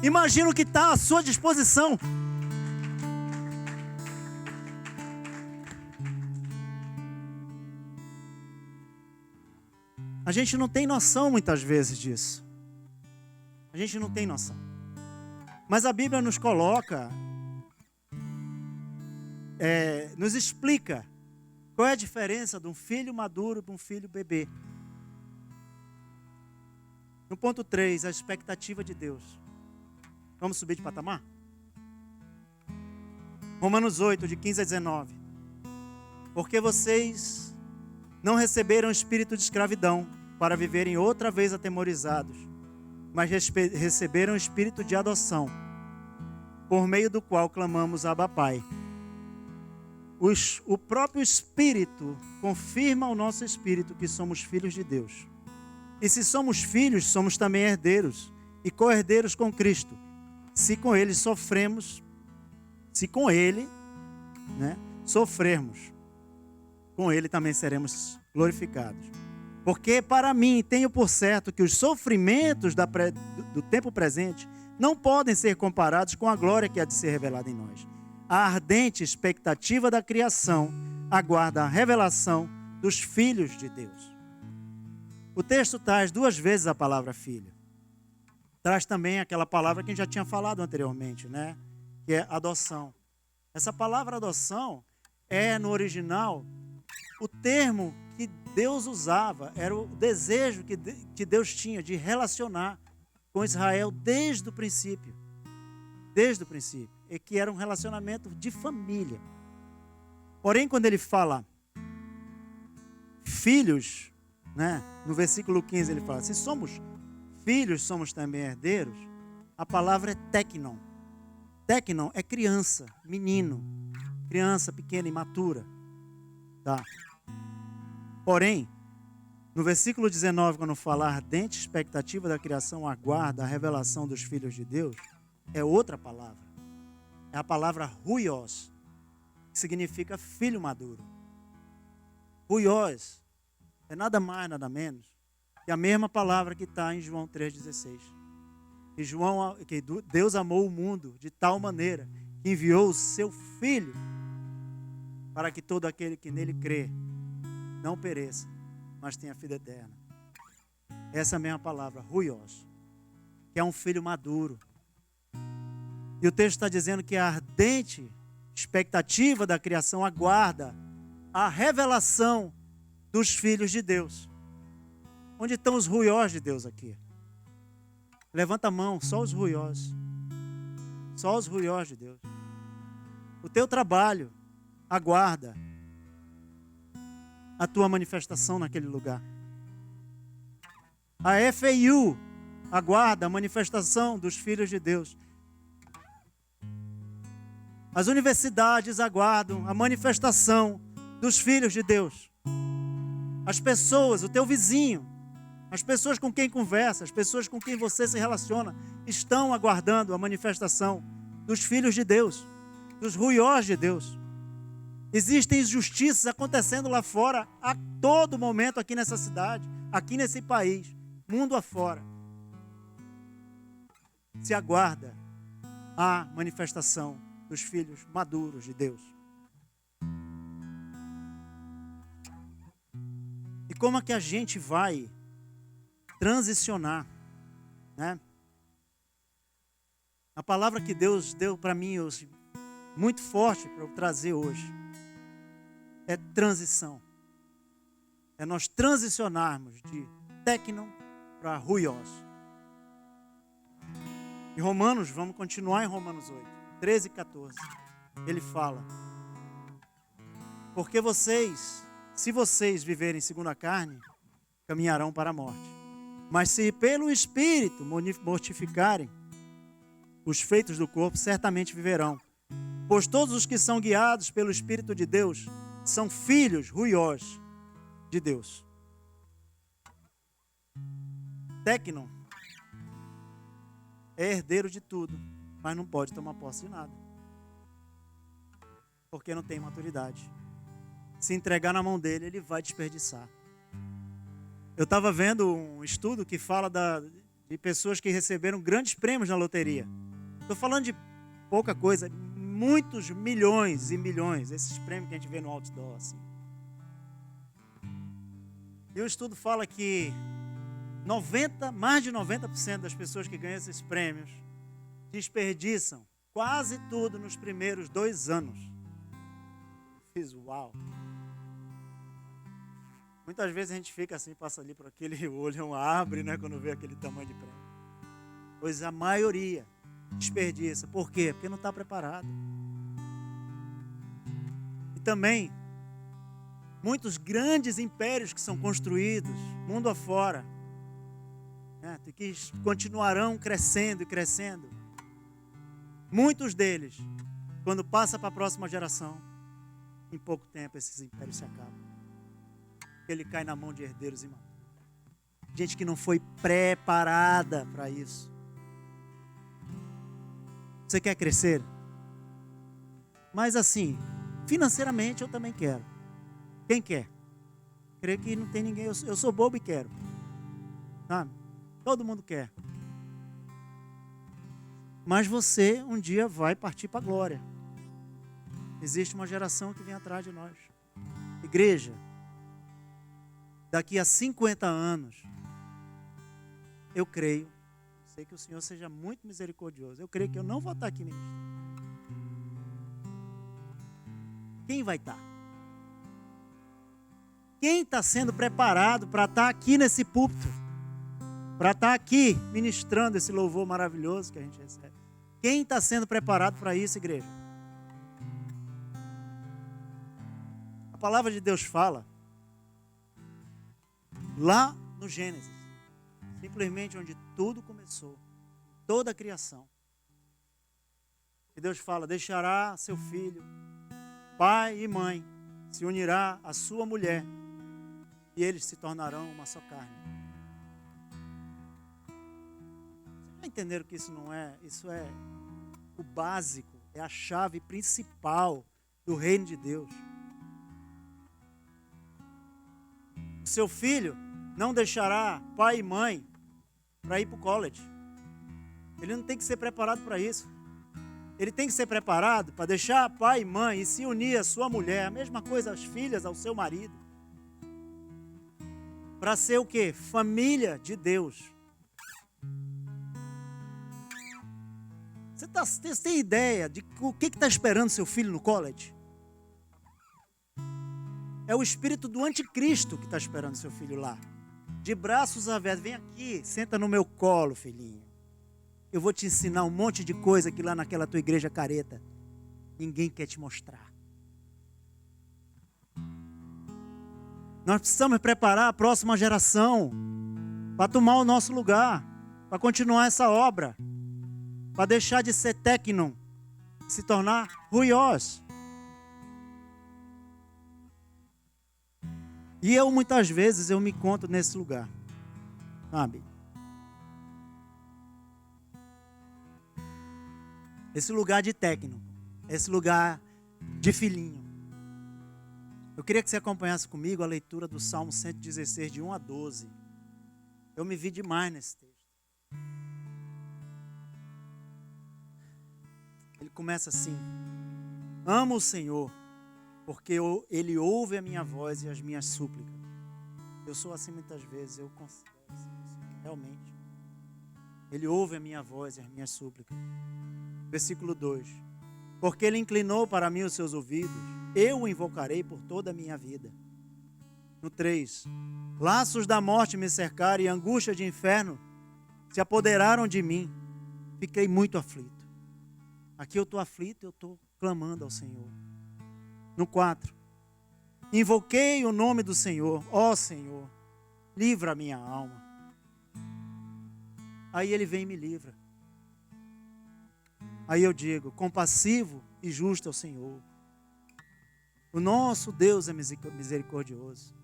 Imagina o que está à sua disposição. A gente não tem noção muitas vezes disso. A gente não tem noção. Mas a Bíblia nos coloca, nos explica qual é a diferença de um filho maduro para um filho bebê. No ponto 3, a expectativa de Deus. Vamos subir de patamar? Romanos 8, de 15 a 19. Porque vocês não receberam espírito de escravidão para viverem outra vez atemorizados, mas receberam espírito de adoção, por meio do qual clamamos Abba Pai. O próprio Espírito confirma ao nosso espírito que somos filhos de Deus. E se somos filhos, somos também herdeiros e co-herdeiros com Cristo. Se com Ele sofrermos, com Ele também seremos glorificados. Porque para mim tenho por certo que os sofrimentos do tempo presente não podem ser comparados com a glória que há de ser revelada em nós. A ardente expectativa da criação aguarda a revelação dos filhos de Deus. O texto traz 2 vezes a palavra filho. Traz também aquela palavra que a gente já tinha falado anteriormente, né? Que é adoção. Essa palavra adoção é, no original, o termo que Deus usava, era o desejo que Deus tinha de relacionar com Israel desde o princípio. Desde o princípio. E que era um relacionamento de família. Porém, quando ele fala filhos, né? No versículo 15 ele fala, se somos filhos, somos também herdeiros. A palavra é teknon. Teknon é criança, menino. Criança pequena, imatura. Tá? Porém, no versículo 19, quando fala a ardente expectativa da criação aguarda a revelação dos filhos de Deus, é outra palavra. É a palavra ruios, que significa filho maduro. Ruios é nada mais, nada menos que a mesma palavra que está em João 3,16. Que Deus amou o mundo de tal maneira que enviou o seu Filho para que todo aquele que nele crê não pereça, mas tenha vida eterna. Essa é a mesma palavra, ruios, que é um filho maduro. E o texto está dizendo que a ardente expectativa da criação aguarda a revelação dos filhos de Deus. Onde estão os ruios de Deus aqui? Levanta a mão, só os ruios. Só os ruios de Deus. O teu trabalho aguarda a tua manifestação naquele lugar. A FAU aguarda a manifestação dos filhos de Deus. As universidades aguardam a manifestação dos filhos de Deus. As pessoas, o teu vizinho, as pessoas com quem conversa, as pessoas com quem você se relaciona, estão aguardando a manifestação dos filhos de Deus, dos ruios de Deus. Existem injustiças acontecendo lá fora a todo momento aqui nessa cidade, aqui nesse país, mundo afora. Se aguarda a manifestação dos filhos maduros de Deus. E como é que a gente vai transicionar, né? A palavra que Deus deu para mim hoje, muito forte para eu trazer hoje, é transição. É nós transicionarmos de teknon para ruios. Em Romanos, vamos continuar em Romanos 8, 13 e 14. Ele fala: porque se vocês viverem segundo a carne, caminharão para a morte. Mas se pelo Espírito mortificarem os feitos do corpo, certamente viverão. Pois todos os que são guiados pelo Espírito de Deus são filhos ruios de Deus. Teknon é herdeiro de tudo, mas não pode tomar posse de nada. porque não tem maturidade. Se entregar na mão dele, ele vai desperdiçar. Eu estava vendo um estudo que fala de pessoas que receberam grandes prêmios na loteria. Estou falando de pouca coisa, muitos milhões e milhões, esses prêmios que a gente vê no outdoor, assim. E o estudo fala que mais de 90% das pessoas que ganham esses prêmios desperdiçam quase tudo nos primeiros 2 anos. Fiz uau! Muitas vezes a gente fica assim, passa ali por aquele olho, abre, né, quando vê aquele tamanho de prêmio. Pois a maioria desperdiça. Por quê? Porque não está preparado. E também, muitos grandes impérios que são construídos, mundo afora, né, que continuarão crescendo e crescendo. Muitos deles, quando passa para a próxima geração, em pouco tempo esses impérios se acabam. Ele cai na mão de herdeiros imaturos. Gente que não foi preparada para isso. Você quer crescer? Mas assim, financeiramente eu também quero. Quem quer? Creio que não tem ninguém. Eu sou bobo e quero. Sabe? Todo mundo quer. Mas você um dia vai partir para a glória. Existe uma geração que vem atrás de nós. Igreja, daqui a 50 anos, eu creio, sei que o Senhor seja muito misericordioso, eu creio que eu não vou estar aqui ministrando. Quem vai estar? Quem está sendo preparado para estar aqui nesse púlpito? Para estar aqui ministrando esse louvor maravilhoso que a gente recebe? Quem está sendo preparado para isso, igreja? A palavra de Deus fala lá no Gênesis, simplesmente onde tudo começou, toda a criação. E Deus fala: deixará seu filho, pai e mãe, se unirá à sua mulher, e eles se tornarão uma só carne. Vocês já entenderam que isso não é? Isso é o básico, é a chave principal do reino de Deus. Seu filho não deixará pai e mãe para ir para o college. Ele não tem que ser preparado para isso. Ele tem que ser preparado para deixar pai e mãe e se unir à sua mulher, a mesma coisa as filhas ao seu marido. Para ser o quê? Família de Deus. Você tem ideia de o que está esperando seu filho no college? É o espírito do anticristo que está esperando seu filho lá. De braços abertos. Vem aqui, senta no meu colo, filhinho. Eu vou te ensinar um monte de coisa que lá naquela tua igreja careta ninguém quer te mostrar. Nós precisamos preparar a próxima geração para tomar o nosso lugar, para continuar essa obra, para deixar de ser técnico, se tornar ruiós. E eu, muitas vezes, eu me encontro nesse lugar, sabe? Esse lugar de técnico, esse lugar de filhinho. Eu queria que você acompanhasse comigo a leitura do Salmo 116, de 1 a 12. Eu me vi demais nesse texto. Ele começa assim: amo o Senhor, porque Ele ouve a minha voz e as minhas súplicas. Eu sou assim muitas vezes, eu considero assim, realmente. Ele ouve a minha voz e as minhas súplicas. Versículo 2. Porque Ele inclinou para mim os seus ouvidos, eu o invocarei por toda a minha vida. No 3. Laços da morte me cercaram e angústias de inferno se apoderaram de mim. Fiquei muito aflito. Aqui eu estou aflito, eu estou clamando ao Senhor. No 4. Invoquei o nome do Senhor. Ó Senhor, livra a minha alma. Aí Ele vem e me livra. Aí eu digo: compassivo e justo é o Senhor. O nosso Deus é misericordioso.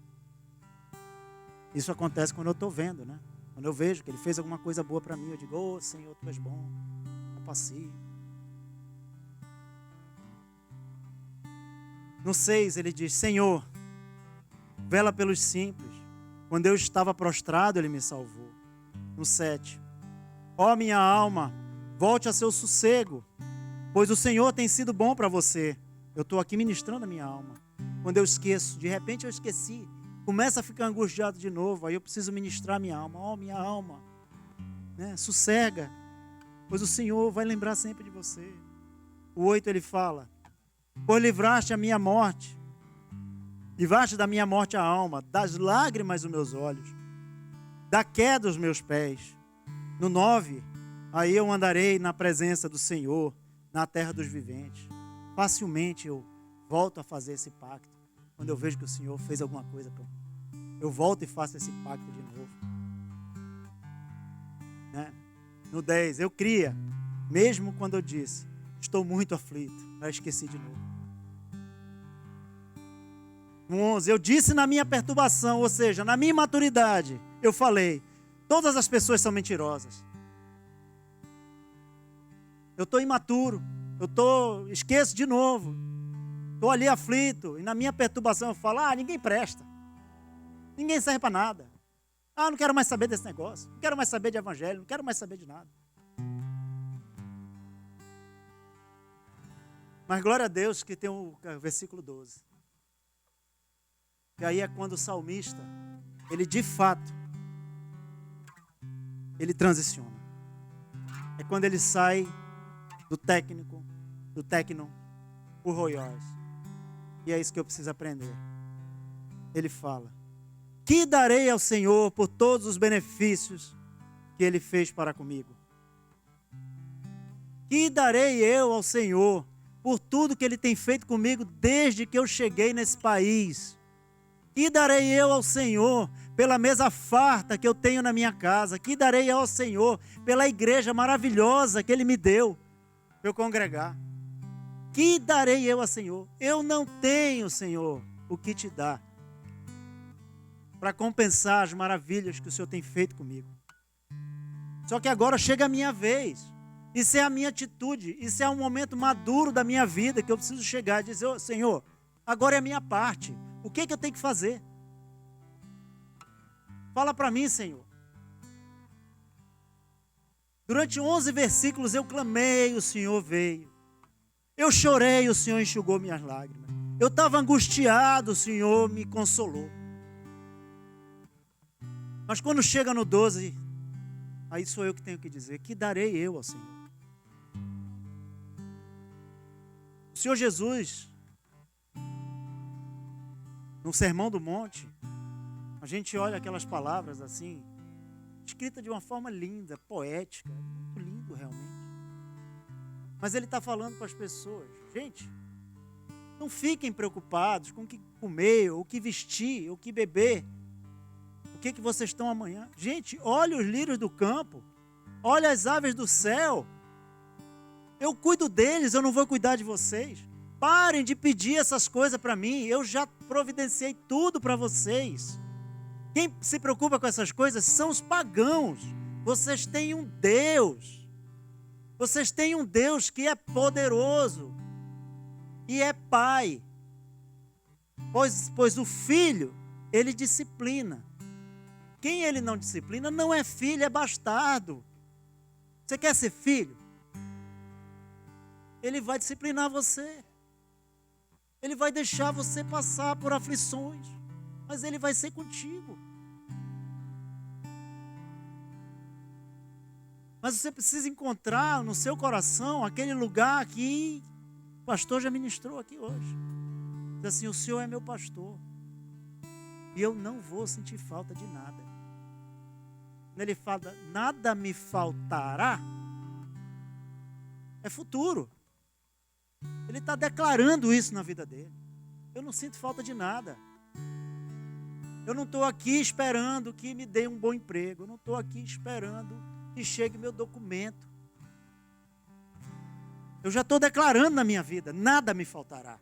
Isso acontece quando eu estou vendo, né? Quando eu vejo que Ele fez alguma coisa boa para mim, eu digo: ô Senhor, Tu és bom, compassivo. No 6 ele diz: Senhor, vela pelos simples. Quando eu estava prostrado, ele me salvou. No 7, ó minha alma, volte a seu sossego, pois o Senhor tem sido bom para você. Eu estou aqui ministrando a minha alma. Quando eu esqueço, de repente eu esqueci, começa a ficar angustiado de novo, aí eu preciso ministrar a minha alma. Ó minha alma, né? Sossega, pois o Senhor vai lembrar sempre de você. O 8 ele fala: pois livraste a minha morte, livraste da minha morte a alma, das lágrimas os meus olhos, da queda os meus pés. No 9, aí eu andarei na presença do Senhor, na terra dos viventes. Facilmente eu volto a fazer esse pacto, quando eu vejo que o Senhor fez alguma coisa para mim. Eu volto e faço esse pacto de novo. Né? No 10, eu cria, mesmo quando eu disse, estou muito aflito, eu esqueci de novo. No 11, eu disse na minha perturbação, ou seja, na minha imaturidade, eu falei, todas as pessoas são mentirosas. Eu estou imaturo, esqueço de novo, estou ali aflito, e na minha perturbação eu falo, ninguém presta, ninguém serve para nada. Não quero mais saber desse negócio, não quero mais saber de evangelho, não quero mais saber de nada. Mas glória a Deus que tem o versículo 12. E aí é quando o salmista, ele de fato, ele transiciona. É quando ele sai do tecno, por roiós. E é isso que eu preciso aprender. Ele fala: que darei ao Senhor por todos os benefícios que Ele fez para comigo? Que darei eu ao Senhor por tudo que Ele tem feito comigo desde que eu cheguei nesse país? Que darei eu ao Senhor pela mesa farta que eu tenho na minha casa? Que darei eu ao Senhor pela igreja maravilhosa que Ele me deu para eu congregar? Que darei eu ao Senhor? Eu não tenho, Senhor, o que te dar para compensar as maravilhas que o Senhor tem feito comigo. Só que agora chega a minha vez. Isso é a minha atitude. Isso é um momento maduro da minha vida que eu preciso chegar e dizer: Senhor, agora é a minha parte. O que eu tenho que fazer? Fala para mim, Senhor. Durante 11 versículos eu clamei, o Senhor veio. Eu chorei, o Senhor enxugou minhas lágrimas. Eu estava angustiado, o Senhor me consolou. Mas quando chega no 12, aí sou eu que tenho que dizer: que darei eu ao Senhor? O Senhor Jesus, no Sermão do Monte, a gente olha aquelas palavras assim, escrita de uma forma linda, poética, muito lindo realmente. Mas ele está falando para as pessoas: gente, não fiquem preocupados com o que comer, o que vestir, o que beber, o que vocês estão amanhã. Gente, olha os lírios do campo, olha as aves do céu. Eu cuido deles, eu não vou cuidar de vocês. Parem de pedir essas coisas para mim, eu já providenciei tudo para vocês. Quem se preocupa com essas coisas são os pagãos. Vocês têm um Deus. Vocês têm um Deus que é poderoso e é Pai. Pois o Filho, ele disciplina. Quem ele não disciplina não é filho, é bastardo. Você quer ser filho? Ele vai disciplinar você. Ele vai deixar você passar por aflições, mas ele vai ser contigo. Mas você precisa encontrar no seu coração aquele lugar que o pastor já ministrou aqui hoje. Diz assim: o Senhor é meu pastor e eu não vou sentir falta de nada. Quando ele fala, nada me faltará, é futuro. Ele está declarando isso na vida dele. Eu não sinto falta de nada. Eu não estou aqui esperando que me dê um bom emprego. Eu não estou aqui esperando que chegue meu documento. Eu já estou declarando na minha vida, nada me faltará.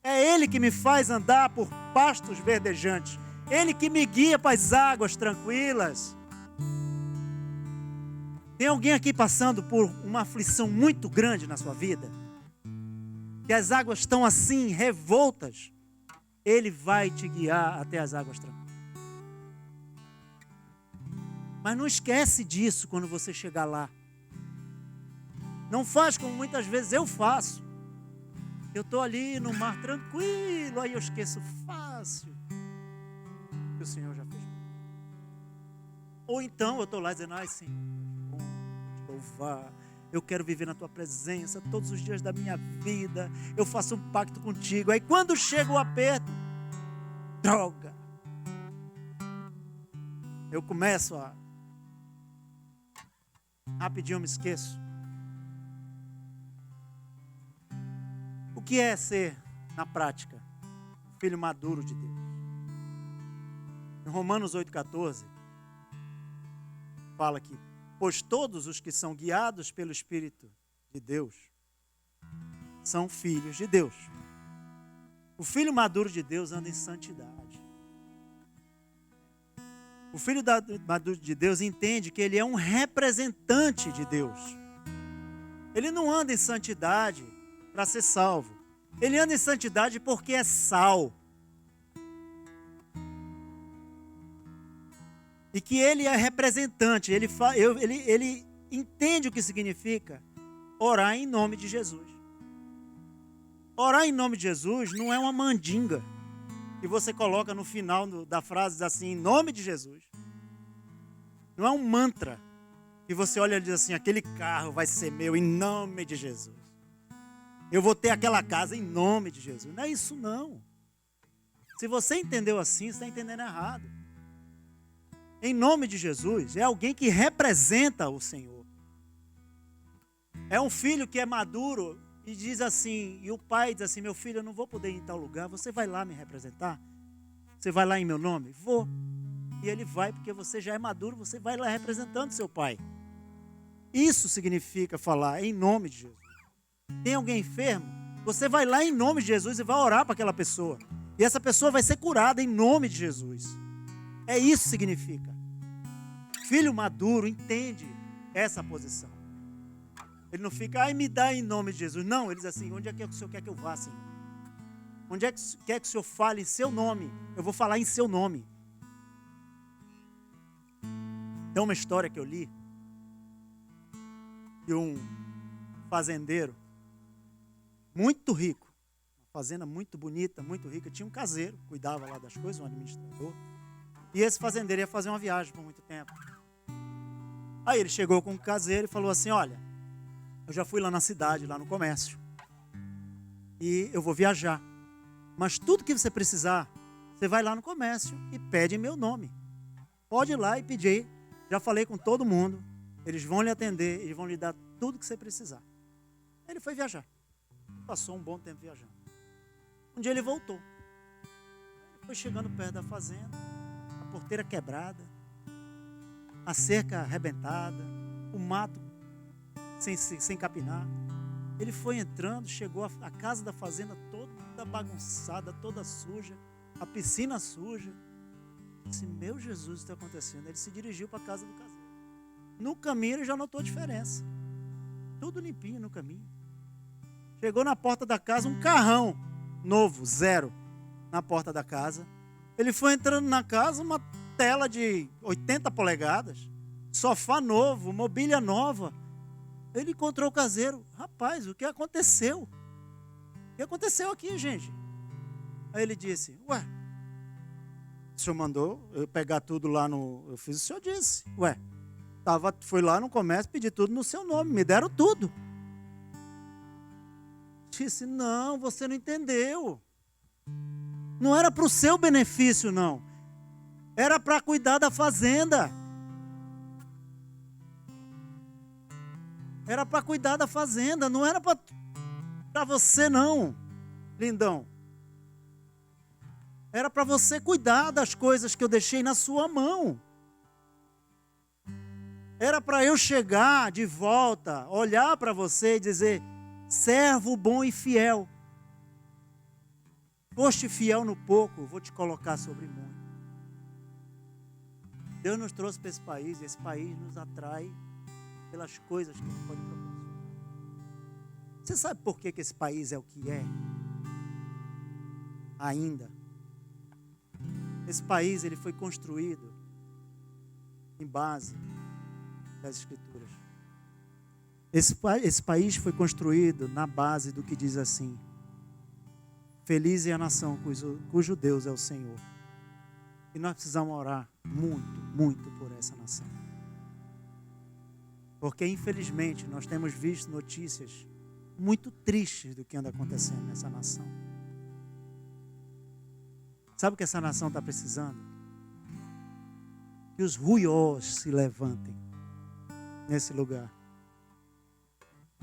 É Ele que me faz andar por pastos verdejantes. Ele que me guia para as águas tranquilas. Tem alguém aqui passando por uma aflição muito grande na sua vida? que as águas estão assim, revoltas, Ele vai te guiar até as águas tranquilas. Mas não esquece disso quando você chegar lá. Não faz como muitas vezes eu faço. Eu estou ali no mar tranquilo, aí eu esqueço fácil que o Senhor já fez. Ou então eu estou lá dizendo, ai Senhor, bom te louvar. Eu quero viver na tua presença todos os dias da minha vida. Eu faço um pacto contigo. Aí quando chega o aperto, droga, eu começo a rapidinho eu me esqueço. O que é ser, na prática, filho maduro de Deus? Em Romanos 8,14, fala que, pois todos os que são guiados pelo Espírito de Deus são filhos de Deus. O filho maduro de Deus anda em santidade. O filho maduro de Deus entende que ele é um representante de Deus. Ele não anda em santidade para ser salvo. Ele anda em santidade porque é sal. E que ele é representante. Ele entende o que significa orar em nome de Jesus. Orar em nome de Jesus não é uma mandinga que você coloca no final da frase assim, em nome de Jesus. Não é um mantra que você olha e diz assim, aquele carro vai ser meu em nome de Jesus. Eu vou ter aquela casa em nome de Jesus. Não é isso não. Se você entendeu assim, você está entendendo errado. Em nome de Jesus é alguém que representa o Senhor. É um filho que é maduro e diz assim, e o pai diz assim, meu filho, eu não vou poder ir em tal lugar, você vai lá me representar? Você vai lá em meu nome? Vou. E ele vai porque você já é maduro, você vai lá representando seu pai. Isso significa falar em nome de Jesus. Tem alguém enfermo? Você vai lá em nome de Jesus e vai orar para aquela pessoa. E essa pessoa vai ser curada em nome de Jesus. É isso que significa. Filho maduro entende essa posição. Ele não fica, ai, me dá em nome de Jesus. Não, ele diz assim, onde é que o Senhor quer que eu vá, Senhor? Onde é que quer que o Senhor fale em seu nome? Eu vou falar em seu nome. Tem uma história que eu li de um fazendeiro muito rico, uma fazenda muito bonita, muito rica. Tinha um caseiro, cuidava lá das coisas, um administrador. E esse fazendeiro ia fazer uma viagem por muito tempo. Aí ele chegou com o caseiro e falou assim, olha, eu já fui lá na cidade, lá no comércio, e eu vou viajar. Mas tudo que você precisar, você vai lá no comércio e pede em meu nome. Pode ir lá e pedir. Já falei com todo mundo. Eles vão lhe atender, eles vão lhe dar tudo que você precisar. Ele foi viajar. Passou um bom tempo viajando. Um dia ele voltou. Ele foi chegando perto da fazenda, a porteira quebrada, a cerca arrebentada, o mato sem capinar. Ele foi entrando, chegou à casa da fazenda toda bagunçada, toda suja, a piscina suja. Disse, meu Jesus, isso está acontecendo. Ele se dirigiu para a casa do caseiro. No caminho ele já notou a diferença. Tudo limpinho no caminho. Chegou na porta da casa, um carrão novo, zero, na porta da casa. Ele foi entrando na casa, uma tela de 80 polegadas, sofá novo, mobília nova. Ele encontrou o caseiro. Rapaz, o que aconteceu? O que aconteceu aqui, gente? Aí ele disse, ué, o senhor mandou eu pegar tudo lá no... Eu fiz o senhor disse. Ué, fui lá no comércio, pedi tudo no seu nome, me deram tudo. Disse, não, você não entendeu. Não era para o seu benefício, não. Era para cuidar da fazenda. Era para cuidar da fazenda, não era para você não, lindão. Era para você cuidar das coisas que eu deixei na sua mão. Era para eu chegar de volta, olhar para você e dizer, servo bom e fiel. Foste fiel no pouco, vou te colocar sobre muito. Deus nos trouxe para esse país, e esse país nos atrai pelas coisas que Ele pode proporcionar. Você sabe por que esse país é o que é? Ainda. Esse país ele foi construído em base das Escrituras. Esse país foi construído na base do que diz assim: feliz é a nação cujo Deus é o Senhor. E nós precisamos orar muito, muito por essa nação. Porque, infelizmente, nós temos visto notícias muito tristes do que anda acontecendo nessa nação. Sabe o que essa nação está precisando? Que os ruiós se levantem nesse lugar.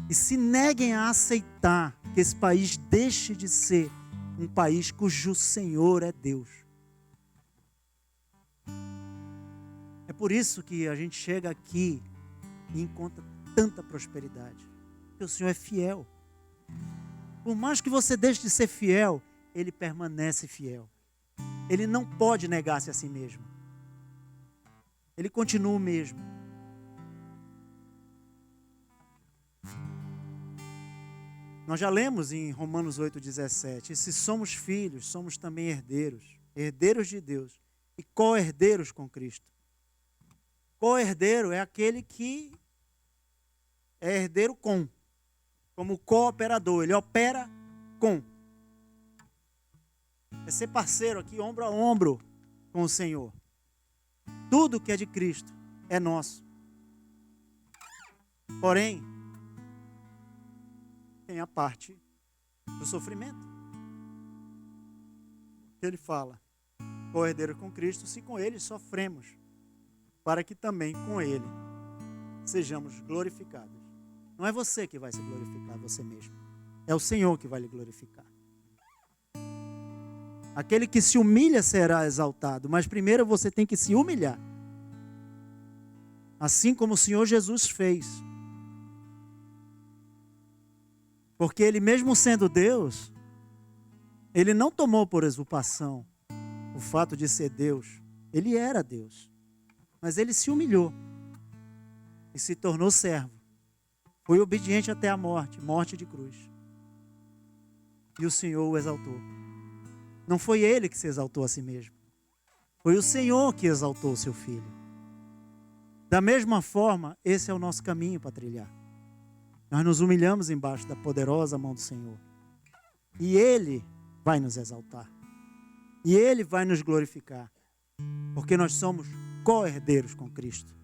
E se neguem a aceitar que esse país deixe de ser um país cujo Senhor é Deus. É por isso que a gente chega aqui e encontra tanta prosperidade. Porque o Senhor é fiel. Por mais que você deixe de ser fiel, Ele permanece fiel. Ele não pode negar-se a si mesmo. Ele continua o mesmo. Nós já lemos em Romanos 8,17: e se somos filhos, somos também herdeiros, herdeiros de Deus e co-herdeiros com Cristo. Co-herdeiro é aquele que é herdeiro como cooperador, ele opera com. É ser parceiro aqui, ombro a ombro com o Senhor. Tudo que é de Cristo é nosso. Porém, tem a parte do sofrimento. Ele fala: co-herdeiro com Cristo, se com Ele sofremos, para que também com Ele sejamos glorificados. Não é você que vai se glorificar, você mesmo. É o Senhor que vai lhe glorificar. Aquele que se humilha será exaltado, mas primeiro você tem que se humilhar. Assim como o Senhor Jesus fez. Porque Ele, mesmo sendo Deus, Ele não tomou por usurpação o fato de ser Deus. Ele era Deus. Mas Ele se humilhou e se tornou servo. Foi obediente até a morte, morte de cruz. E o Senhor o exaltou. Não foi Ele que se exaltou a si mesmo. Foi o Senhor que exaltou o seu Filho. Da mesma forma, esse é o nosso caminho para trilhar. Nós nos humilhamos embaixo da poderosa mão do Senhor. E Ele vai nos exaltar. E Ele vai nos glorificar. Porque nós somos co-herdeiros com Cristo.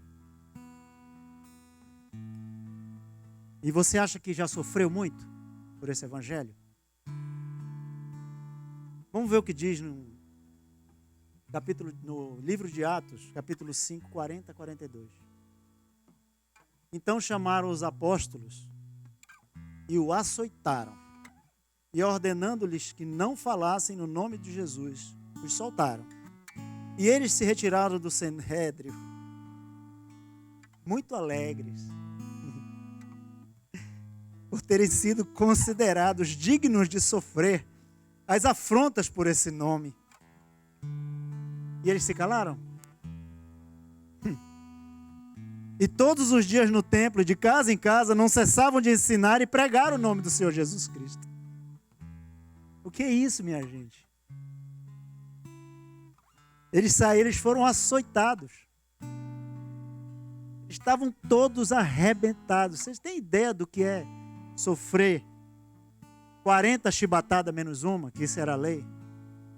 E você acha que já sofreu muito por esse evangelho? Vamos ver o que diz no livro de Atos, capítulo 5, 40 a 42. Então chamaram os apóstolos e o açoitaram. E ordenando-lhes que não falassem no nome de Jesus, os soltaram. E eles se retiraram do Sinédrio, muito alegres, por terem sido considerados dignos de sofrer as afrontas por esse nome. E eles se calaram? E todos os dias no templo, de casa em casa, não cessavam de ensinar e pregar o nome do Senhor Jesus Cristo. O que é isso, minha gente? Eles foram açoitados. Estavam todos arrebentados. Vocês têm ideia do que é sofrer 40 chibatadas menos uma, que isso era a lei?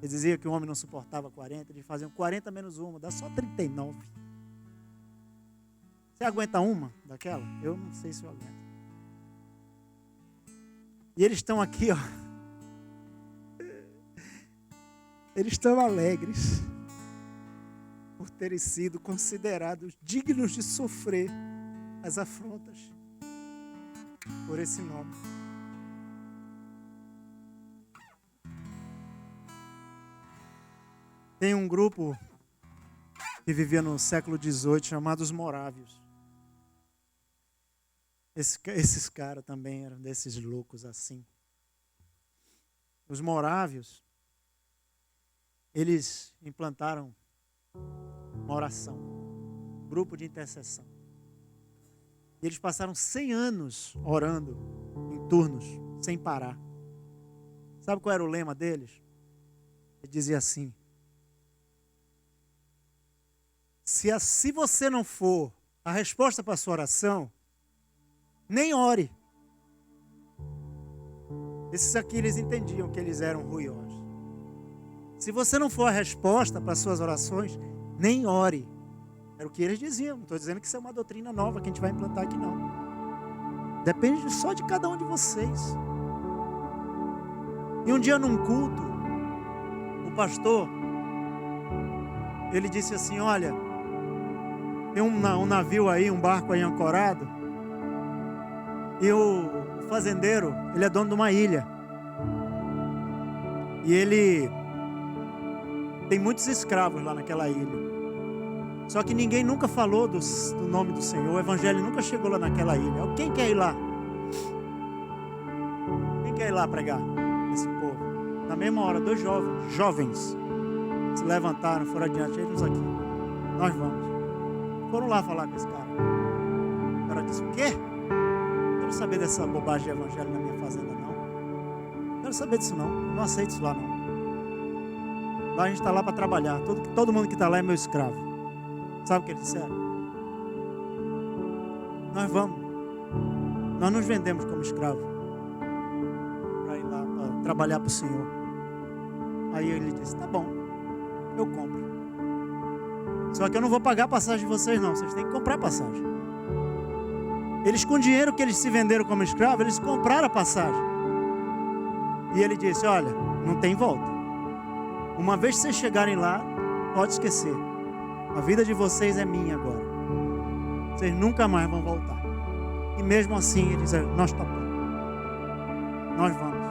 Ele dizia que o homem não suportava 40, eles faziam 40 menos uma, dá só 39. Você aguenta uma daquela? Eu não sei se eu aguento. E eles estão aqui, ó. Eles estão alegres por terem sido considerados dignos de sofrer as afrontas por esse nome. Tem um grupo que vivia no século XVIII chamado os morávios. Esses caras também eram desses loucos assim. Os morávios, eles implantaram uma oração, um grupo de intercessão. E eles passaram 100 anos orando em noturnos, sem parar. Sabe qual era o lema deles? Ele dizia assim: se você não for a resposta para a sua oração, nem ore. Esses aqui, eles entendiam que eles eram ruiosos. Se você não for a resposta para as suas orações, nem ore. Era o que eles diziam. Não estou dizendo que isso é uma doutrina nova que a gente vai implantar aqui, não. Depende só de cada um de vocês. E um dia num culto, o pastor, ele disse assim: olha, tem um navio aí, um barco aí ancorado, e o fazendeiro, ele é dono de uma ilha. E ele tem muitos escravos lá naquela ilha. Só que ninguém nunca falou do nome do Senhor. O evangelho nunca chegou lá naquela ilha. Quem quer ir lá? Quem quer ir lá pregar esse povo? Na mesma hora, 2 jovens se levantaram, foram adiante. Eles aqui, nós vamos. Foram lá falar com esse cara. O cara disse: o quê? Não quero saber dessa bobagem de evangelho na minha fazenda, não. Não quero saber disso, não. Não aceito isso lá, não. Lá a gente está lá para trabalhar. Todo mundo que está lá é meu escravo. Sabe o que eles disseram? Nós vamos. Nós nos vendemos como escravo para ir lá para trabalhar para o Senhor. Aí ele disse: tá bom, eu compro. Só que eu não vou pagar a passagem de vocês, não. Vocês têm que comprar a passagem. Eles, com o dinheiro que eles se venderam como escravo, eles compraram a passagem. E ele disse: olha, não tem volta. Uma vez que vocês chegarem lá, pode esquecer. A vida de vocês é minha agora. Vocês nunca mais vão voltar. E mesmo assim, eles disseram: nós topamos. Nós vamos.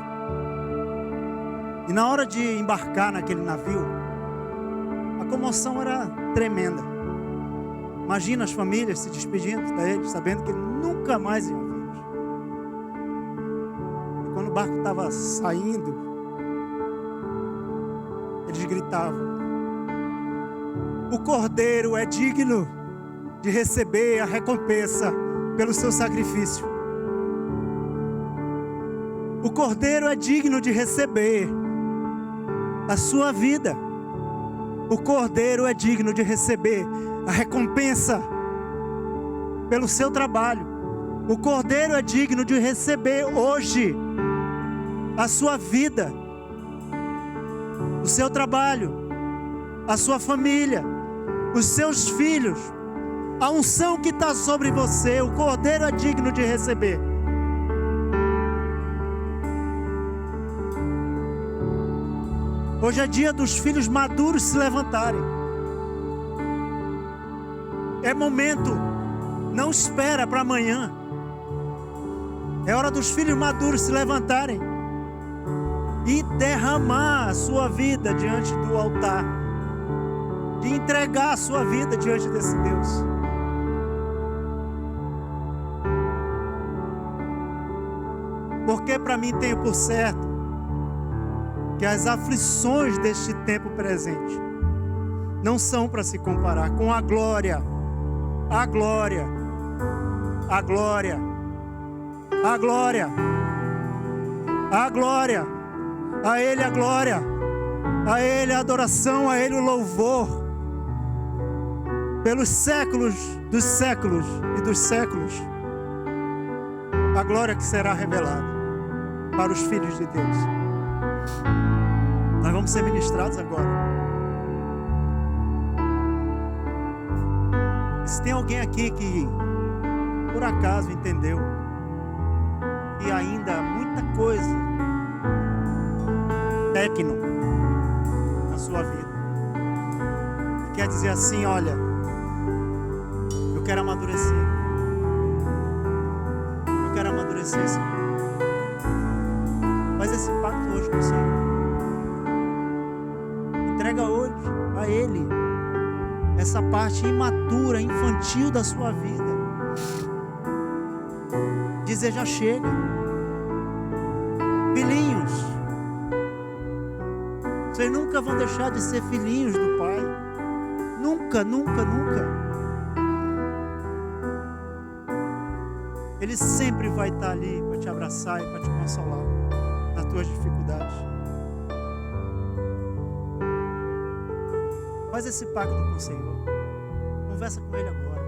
E na hora de embarcar naquele navio, a comoção era tremenda. Imagina as famílias se despedindo deles, sabendo que nunca mais iam vê-los. E quando o barco estava saindo, eles gritavam: o Cordeiro é digno de receber a recompensa pelo seu sacrifício. O Cordeiro é digno de receber a sua vida. O Cordeiro é digno de receber a recompensa pelo seu trabalho. O Cordeiro é digno de receber hoje a sua vida, o seu trabalho, a sua família, os seus filhos, a unção que está sobre você. O Cordeiro é digno de receber. Hoje é dia dos filhos maduros se levantarem. É momento, não espera para amanhã. É hora dos filhos maduros se levantarem e derramar a sua vida diante do altar, de entregar a sua vida diante desse Deus. Porque para mim tenho por certo que as aflições deste tempo presente não são para se comparar com a glória, a glória, a glória, a glória, a glória, a Ele a glória, a Ele a adoração, a Ele o louvor, pelos séculos dos séculos e dos séculos, a glória que será revelada para os filhos de Deus. Nós vamos ser ministrados agora. Se tem alguém aqui que por acaso entendeu que ainda há muita coisa técnica na sua vida, quer dizer assim: olha, eu quero amadurecer, eu quero amadurecer, Senhor. Faz esse pacto hoje com o Senhor. Entrega hoje a Ele essa parte imatura, infantil da sua vida. Dizer: já chega. Filhinhos, vocês nunca vão deixar de ser filhinhos do Pai. Nunca, nunca, nunca. Ele sempre vai estar ali para te abraçar e para te consolar nas tuas dificuldades. Faz esse pacto com o Senhor. Conversa com Ele agora.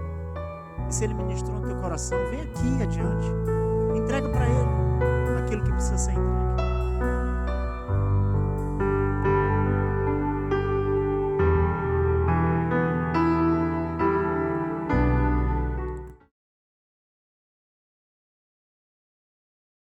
E se Ele ministrou no teu coração, vem aqui adiante. Entrega para Ele.